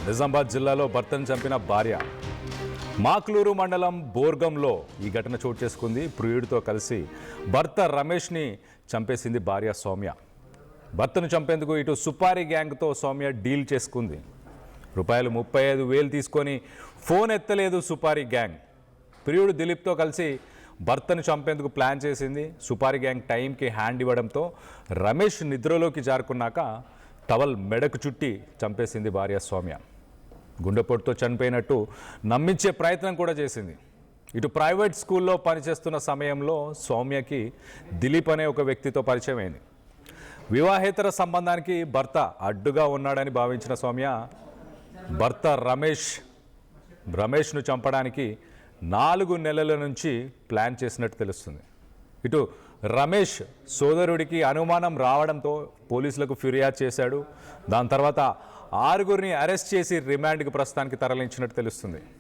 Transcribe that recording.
నిజామాబాద్ జిల్లాలో భర్తను చంపిన భార్య. మాక్లూరు మండలం బోర్గంలో ఈ ఘటన చోటు చేసుకుంది. ప్రియుడితో కలిసి భర్త రమేష్ని చంపేసింది భార్య సౌమ్య. భర్తను చంపేందుకు ఇటు సుపారీ గ్యాంగ్తో సౌమ్య డీల్ చేసుకుంది. రూపాయలు 35,000 తీసుకొని ఫోన్ ఎత్తలేదు సుపారీ గ్యాంగ్. ప్రియుడు దిలీప్తో కలిసి భర్తను చంపేందుకు ప్లాన్ చేసింది. సుపారీ గ్యాంగ్ టైంకి హ్యాండ్ ఇవ్వడంతో రమేష్ నిద్రలోకి జారుకున్నాక టవల్ మెడకు చుట్టి చంపేసింది భార్య సౌమ్య. గుండెపోటుతో చనిపోయినట్టు నమ్మించే ప్రయత్నం కూడా చేసింది. ఇటు ప్రైవేట్ స్కూల్లో పనిచేస్తున్న సమయంలో సౌమ్యకి దిలీప్ అనే ఒక వ్యక్తితో పరిచయం అయింది. వివాహేతర సంబంధానికి భర్త అడ్డుగా ఉన్నాడని భావించిన సౌమ్య భర్త రమేష్ను చంపడానికి 4 నెలల నుంచి ప్లాన్ చేసినట్టు తెలుస్తుంది. ఇటు రమేష్ సోదరుడికి అనుమానం రావడంతో పోలీసులకు ఫిర్యాదు చేశాడు. దాని తర్వాత 6గురిని అరెస్ట్ చేసి రిమాండ్కి ప్రస్తుతానికి తరలించినట్టు తెలుస్తుంది.